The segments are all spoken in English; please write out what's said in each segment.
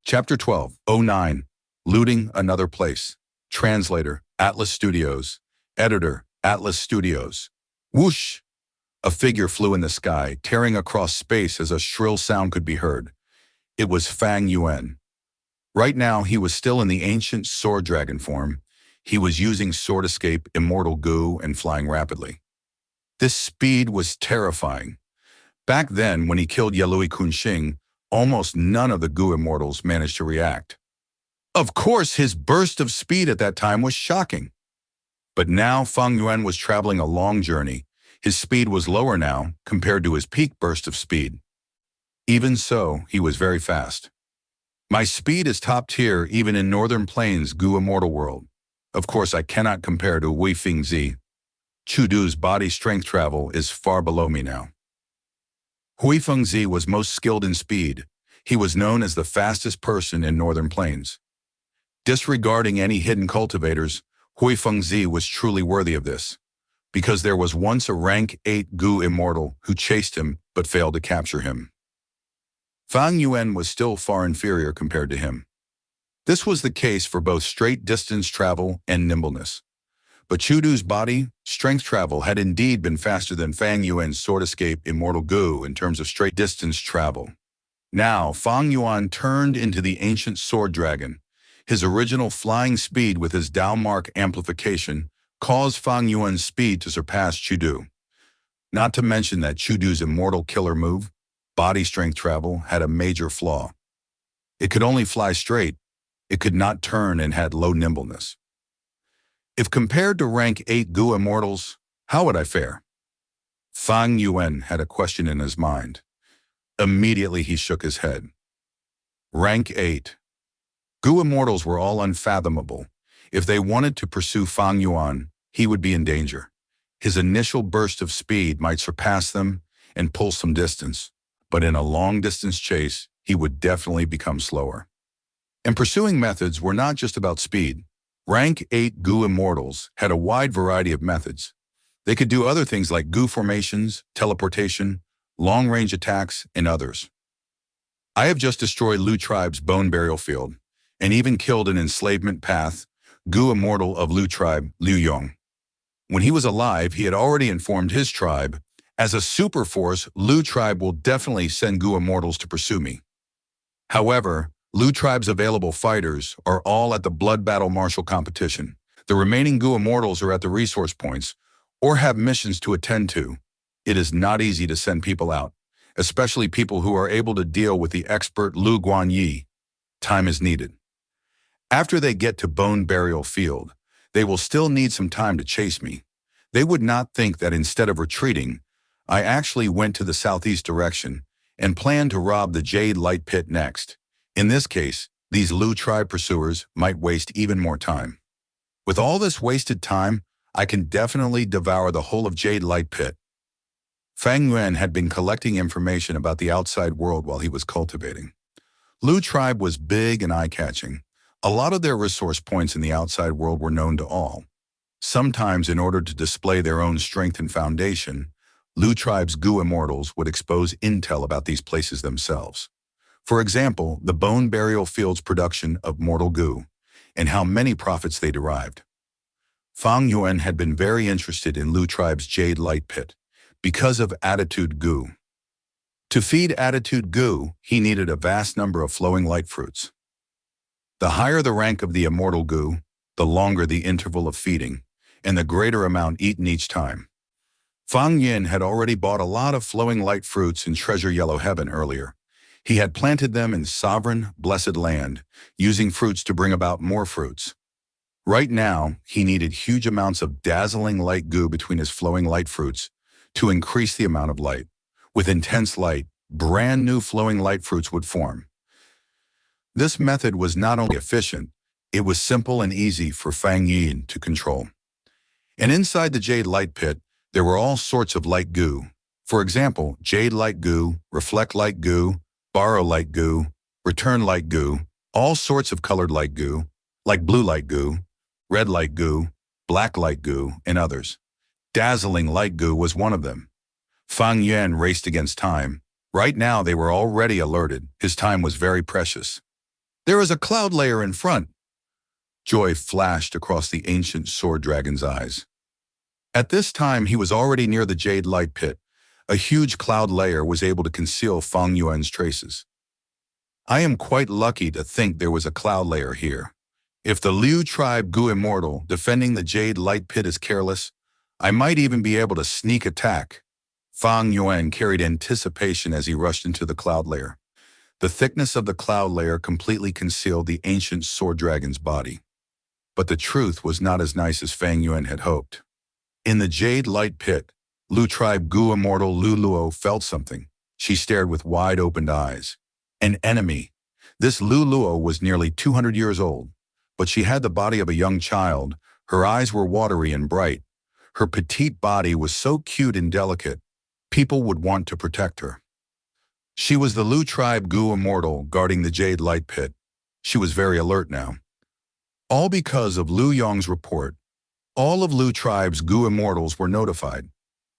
Chapter 12, '09, Looting Another Place. Translator, Atlas Studios. Editor, Atlas Studios. Whoosh! A figure flew in the sky, tearing across space as a shrill sound could be heard. It was Fang Yuan. Right now, he was still in the ancient sword dragon form. He was using sword escape, immortal goo, and flying rapidly. This speed was terrifying. Back then, when he killed Yelui Kunxing, almost none of the goo immortals managed to react. Of course, his burst of speed at that time was shocking. But now Fang Yuan was traveling a long journey. His speed was lower now compared to his peak burst of speed. Even so, he was very fast. My speed is top tier even in Northern Plains Goo Immortal World. Of course, I cannot compare to Wei Fingzi. Chudu's body strength travel is far below me now. Hui Fengzi was most skilled in speed. He was known as the fastest person in Northern Plains. Disregarding any hidden cultivators, Hui Fengzi was truly worthy of this, because there was once a rank 8 Goo Immortal who chased him but failed to capture him. Fang Yuan was still far inferior compared to him. This was the case for both straight distance travel and nimbleness. But Chudu's body, strength travel had indeed been faster than Fang Yuan's sword escape immortal goo in terms of straight distance travel. Now, Fang Yuan turned into the ancient sword dragon. His original flying speed with his Dao mark amplification caused Fang Yuan's speed to surpass Chudu. Not to mention that Chudu's immortal killer move, body strength travel, had a major flaw. It could only fly straight. It could not turn and had low nimbleness. If compared to rank 8 Goo Immortals, how would I fare? Fang Yuan had a question in his mind. Immediately he shook his head. Rank 8. Goo Immortals were all unfathomable. If they wanted to pursue Fang Yuan, he would be in danger. His initial burst of speed might surpass them and pull some distance, but in a long-distance chase, he would definitely become slower. And pursuing methods were not just about speed. Rank 8 Goo Immortals had a wide variety of methods. They could do other things like goo formations, teleportation, long-range attacks, and others. I have just destroyed Lu Tribe's bone burial field, and even killed an enslavement path, Goo Immortal of Lu Tribe, Liu Yong. When he was alive, he had already informed his tribe, as a super force, Lu Tribe will definitely send Goo Immortals to pursue me. However, Lu Tribe's available fighters are all at the blood battle martial competition. The remaining Goo Immortals are at the resource points or have missions to attend to. It is not easy to send people out, especially people who are able to deal with the expert Lu Guanyi. Time is needed. After they get to Bone Burial Field, they will still need some time to chase me. They would not think that instead of retreating, I actually went to the southeast direction and planned to rob the Jade Light Pit next. In this case, these Lu Tribe pursuers might waste even more time. With all this wasted time, I can definitely devour the whole of Jade Light Pit. Fang Yuan had been collecting information about the outside world while he was cultivating. Lu Tribe was big and eye-catching. A lot of their resource points in the outside world were known to all. Sometimes, in order to display their own strength and foundation, Lu Tribe's Goo Immortals would expose intel about these places themselves. For example, the Bone Burial Field's production of mortal goo, and how many profits they derived. Fang Yuan had been very interested in Lu Tribe's Jade Light Pit because of Attitude Goo. To feed Attitude Goo, he needed a vast number of flowing light fruits. The higher the rank of the immortal goo, the longer the interval of feeding, and the greater amount eaten each time. Fang Yin had already bought a lot of flowing light fruits in Treasure Yellow Heaven earlier. He had planted them in sovereign, blessed land, using fruits to bring about more fruits. Right now, he needed huge amounts of dazzling light goo between his flowing light fruits to increase the amount of light. With intense light, brand new flowing light fruits would form. This method was not only efficient, it was simple and easy for Fang Yin to control. And inside the Jade Light Pit, there were all sorts of light goo. For example, Jade Light Goo, Reflect Light Goo, Borrow Light Goo, Return Light Goo, all sorts of colored light goo, like blue light goo, red light goo, black light goo, and others. Dazzling light goo was one of them. Fang Yuan raced against time. Right now they were already alerted. His time was very precious. There is a cloud layer in front. Joy flashed across the ancient sword dragon's eyes. At this time, he was already near the Jade Light Pit. A huge cloud layer was able to conceal Fang Yuan's traces. I am quite lucky to think there was a cloud layer here. If the Liu tribe Gu Immortal defending the Jade Light Pit is careless, I might even be able to sneak attack. Fang Yuan carried anticipation as he rushed into the cloud layer. The thickness of the cloud layer completely concealed the ancient sword dragon's body. But the truth was not as nice as Fang Yuan had hoped. In the Jade Light Pit, Liu tribe Gu Immortal Lu Luo felt something. She stared with wide-opened eyes. An enemy. This Lu Luo was nearly 200 years old, but she had the body of a young child. Her eyes were watery and bright. Her petite body was so cute and delicate, people would want to protect her. She was the Lu tribe Gu Immortal guarding the Jade Light Pit. She was very alert now. All because of Lu Yong's report. All of Lu tribe's Gu Immortals were notified.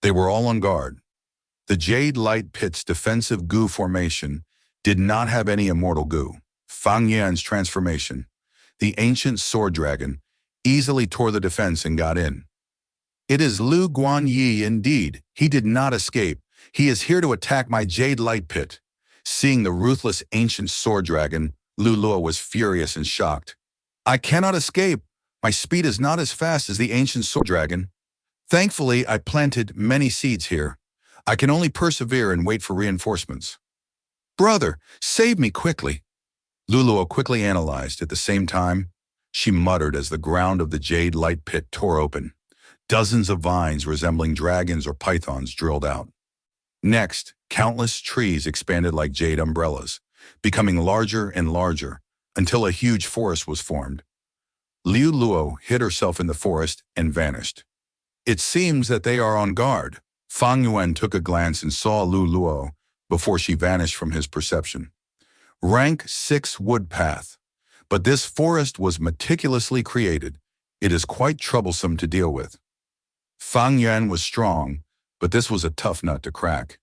They were all on guard. The Jade Light Pit's defensive Gu formation did not have any immortal Gu. Fang Yuan's transformation, the ancient sword dragon, easily tore the defense and got in. It is Lu Guanyi indeed. He did not escape. He is here to attack my Jade Light Pit. Seeing the ruthless ancient sword dragon, Lu Luo was furious and shocked. I cannot escape. My speed is not as fast as the ancient sword dragon. Thankfully, I planted many seeds here. I can only persevere and wait for reinforcements. Brother, save me quickly. Lu Luo quickly analyzed. At the same time, she muttered as the ground of the Jade Light Pit tore open. Dozens of vines resembling dragons or pythons drilled out. Next, countless trees expanded like jade umbrellas, becoming larger and larger until a huge forest was formed. Liu Luo hid herself in the forest and vanished. It seems that they are on guard. Fang Yuan took a glance and saw Lu Luo before she vanished from his perception. Rank 6 wood path. But this forest was meticulously created. It is quite troublesome to deal with. Fang Yuan was strong, but this was a tough nut to crack.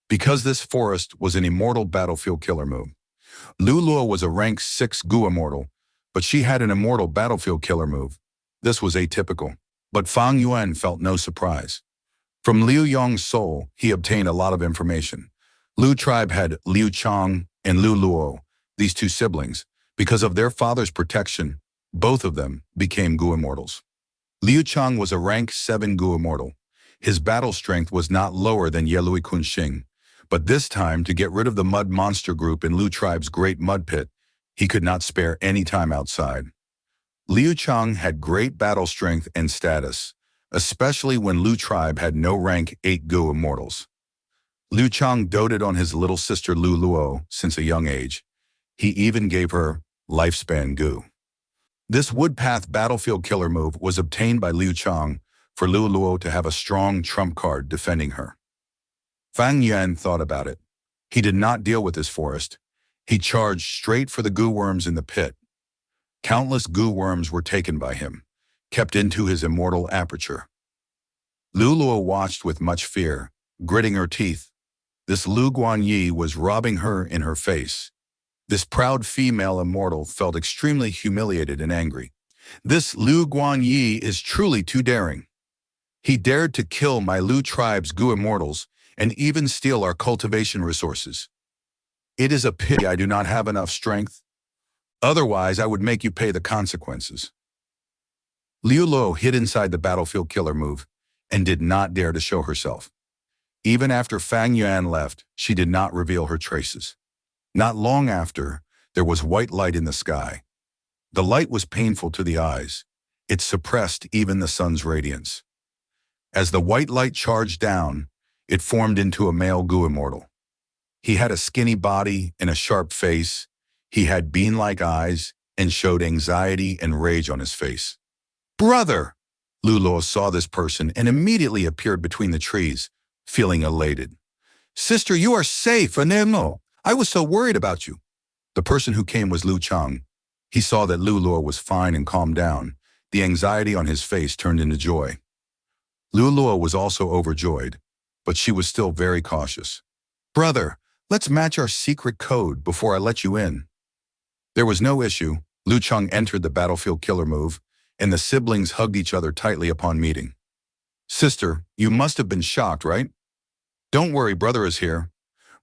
Because this forest was an immortal battlefield killer move. Lu Luo was a rank 6 Gu Immortal, but she had an immortal battlefield killer move. This was atypical, but Fang Yuan felt no surprise. From Liu Yong's soul, he obtained a lot of information. Lu tribe had Liu Chang and Lu Luo, these two siblings. Because of their father's protection, both of them became Gu Immortals. Liu Chang was a rank 7 Gu Immortal. His battle strength was not lower than Yelui Kunxing, but this time to get rid of the mud monster group in Lu tribe's great mud pit, he could not spare any time outside. Liu Chang had great battle strength and status, especially when Lu tribe had no rank 8 Gu Immortals. Liu Chang doted on his little sister Lu Luo since a young age. He even gave her lifespan Gu. This woodpath battlefield killer move was obtained by Liu Chang for Lu Luo to have a strong trump card defending her. Fang Yuan thought about it. He did not deal with this forest. He charged straight for the Gu worms in the pit. Countless Gu worms were taken by him, kept into his immortal aperture. Lu Luo watched with much fear, gritting her teeth. This Lu Guanyi was robbing her in her face. This proud female immortal felt extremely humiliated and angry. This Lu Guanyi is truly too daring. He dared to kill my Lu tribe's Gu Immortals and even steal our cultivation resources. It is a pity I do not have enough strength. Otherwise, I would make you pay the consequences. Liu Luo hid inside the battlefield killer move and did not dare to show herself. Even after Fang Yuan left, she did not reveal her traces. Not long after, there was white light in the sky. The light was painful to the eyes. It suppressed even the sun's radiance. As the white light charged down, it formed into a male Gu Immortal. He had a skinny body and a sharp face. He had bean-like eyes and showed anxiety and rage on his face. Brother! Lu Luo saw this person and immediately appeared between the trees, feeling elated. Sister, you are safe, Anemo. I was so worried about you. The person who came was Liu Chang. He saw that Lu Luo was fine and calmed down. The anxiety on his face turned into joy. Lu Luo was also overjoyed, but she was still very cautious. Brother, let's match our secret code before I let you in. There was no issue. Liu Chang entered the battlefield killer move, and the siblings hugged each other tightly upon meeting. Sister, you must have been shocked, right? Don't worry, brother is here.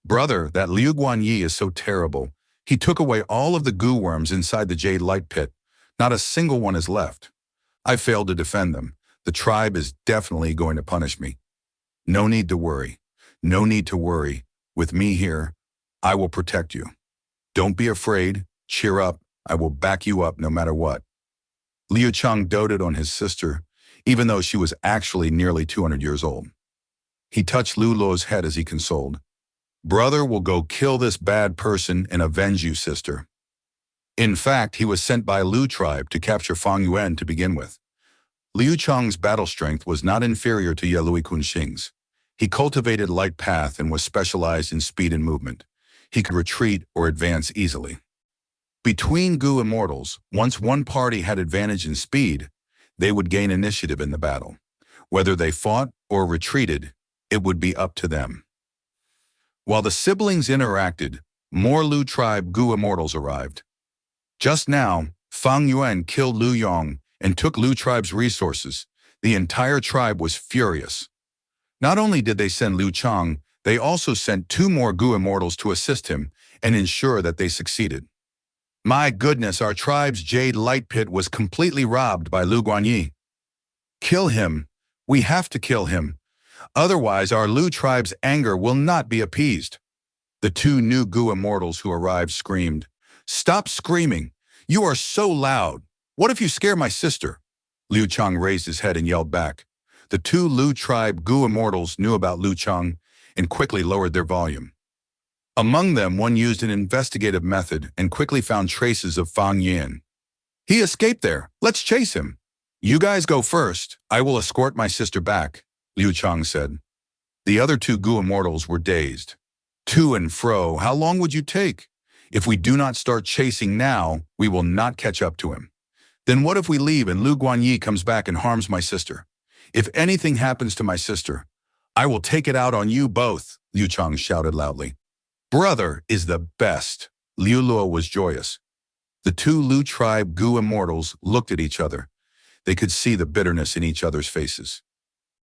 Brother, that Liu Guanyi is so terrible. He took away all of the goo worms inside the Jade Light Pit. Not a single one is left. I failed to defend them. The tribe is definitely going to punish me. No need to worry. No need to worry. With me here, I will protect you. Don't be afraid. Cheer up. I will back you up no matter what. Liu Chang doted on his sister, even though she was actually nearly 200 years old. He touched Lu Luo's head as he consoled. Brother will go kill this bad person and avenge you, sister. In fact, he was sent by Lu tribe to capture Fang Yuan to begin with. Liu Chang's battle strength was not inferior to Yelui Kunxing's. He cultivated light path and was specialized in speed and movement. He could retreat or advance easily. Between Gu immortals, once one party had advantage in speed, they would gain initiative in the battle. Whether they fought or retreated, it would be up to them. While the siblings interacted, more Lu tribe Gu immortals arrived. Just now, Fang Yuan killed Lu Yong and took Lu tribe's resources. The entire tribe was furious. Not only did they send Liu Chang, they also sent 2 more Gu immortals to assist him and ensure that they succeeded. My goodness, our tribe's Jade Light Pit was completely robbed by Lu Guanyi. Kill him. We have to kill him. Otherwise, our Lu tribe's anger will not be appeased. The 2 new Gu immortals who arrived screamed, Stop screaming. You are so loud. What if you scare my sister? Liu Chang raised his head and yelled back. The 2 Lu tribe Gu immortals knew about Liu Chang and quickly lowered their volume. Among them, one used an investigative method and quickly found traces of Fang Yuan. He escaped there. Let's chase him. You guys go first. I will escort my sister back, Liu Chang said. The other 2 Gu immortals were dazed. To and fro, how long would you take? If we do not start chasing now, we will not catch up to him. Then what if we leave and Lu Guanyi comes back and harms my sister? If anything happens to my sister, I will take it out on you both, Liu Chang shouted loudly. Brother is the best. Liu Luo was joyous. The 2 Lu tribe Gu immortals looked at each other. They could see the bitterness in each other's faces.